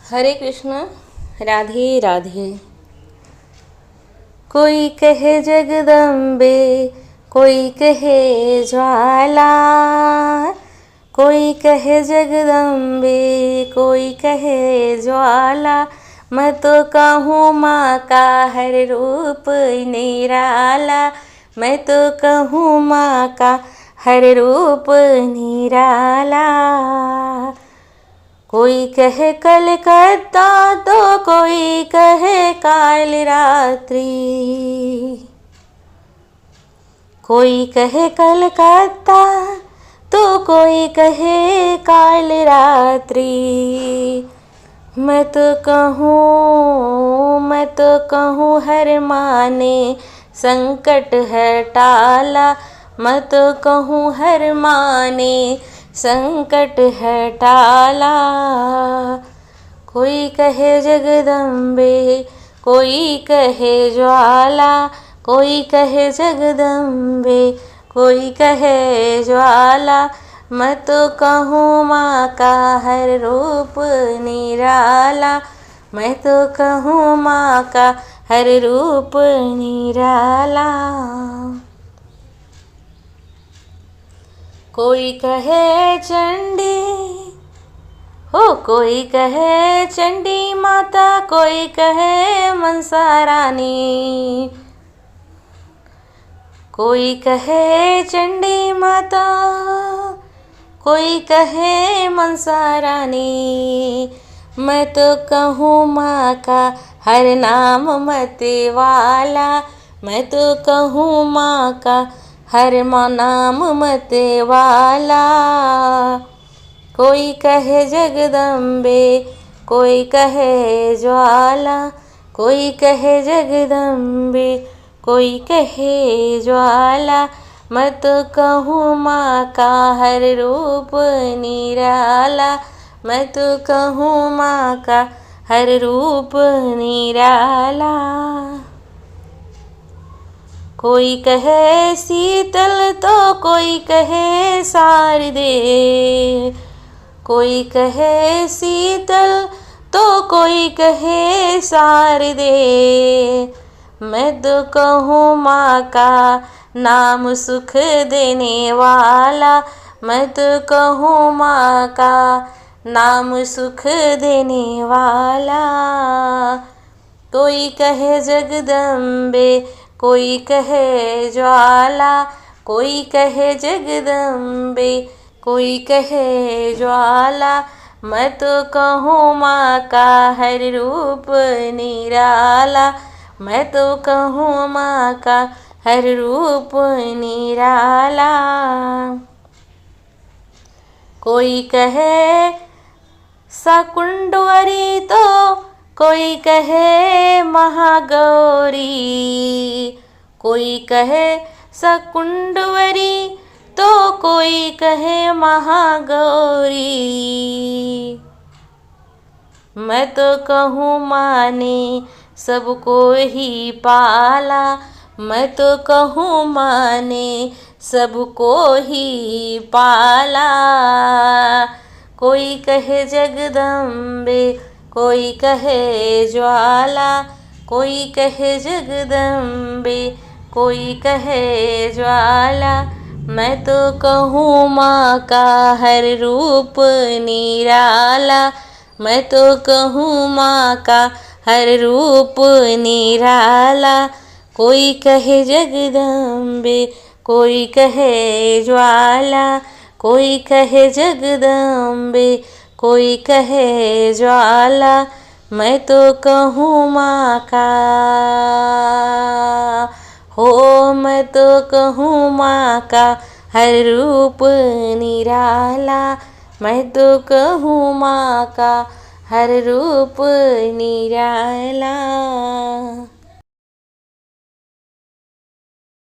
हरे कृष्ण। राधे राधे। कोई कहे जगदम्बे, कोई कहे ज्वाला, कोई कहे जगदम्बे, कोई कहे ज्वाला। मैं तो कहूँ माँ का हर रूप निराला, मैं तो कहूँ माँ का हर रूप निराला। कोई कहे कलकत्ता तो कोई कहे काल रात्रि, कोई कहे कलकत्ता तो कोई कहे काल रात्रि। मैं तो कहूँ हर माने संकट है टाला, मैं तो कहूँ हर माने संकट है टाला। कोई कहे जगदम्बे, कोई कहे ज्वाला, कोई कहे जगदम्बे, कोई कहे ज्वाला। मैं तो कहूँ माँ का हर रूप निराला, मैं तो कहूँ माँ का हर रूप निराला। कोई कहे चंडी हो, कोई कहे चंडी माता, कोई कहे मनसा रानी, कोई कहे चंडी माता, कोई कहे मनसा रानी। मैं तो कहूँ माँ का हर नाम मते वाला, मैं तो कहूँ माँ का हर नाम मते वाला। कोई कहे जगदम्बे, कोई कहे ज्वाला, कोई कहे जगदम्बे, कोई कहे ज्वाला। मैं तो कहूँ माँ का हर रूप निराला, मैं तो कहूँ माँ का हर रूप निराला। कोई कहे शीतल तो कोई कहे शारदे, कोई कहे शीतल तो कोई कहे शारदे। मैं तो कहूँ माँ का नाम सुख देने वाला, मैं तो कहूँ माँ का नाम सुख देने वाला। कोई कहे जगदम्बे, कोई कहे ज्वाला, कोई कहे जगदम्बे, कोई कहे ज्वाला। मैं तो कहूँ माँ का हर रूप निराला, मैं तो कहूँ माँ का हर रूप निराला। कोई कहे शाकुंभरी तो कोई कहे महागौरी, कोई कहे शाकुंभरी तो कोई कहे महागौरी। मैं तो कहूँ माँ ने सबको ही पाला, मैं तो कहूँ माँ ने सबको ही पाला। कोई कहे जगदम्बे, कोई कहे ज्वाला, कोई कहे जगदम्बे, कोई कहे ज्वाला। मैं तो कहूँ माँ का हर रूप निराला, मैं तो कहूँ माँ का हर रूप निराला। कोई कहे जगदम्बे, कोई कहे ज्वाला, कोई कहे जगदम्बे, कोई कहे ज्वाला। मैं तो कहूँ माँ का हो, मैं तो कहूँ माँ का हर रूप निराला, मैं तो कहूँ माँ का हर रूप निराला।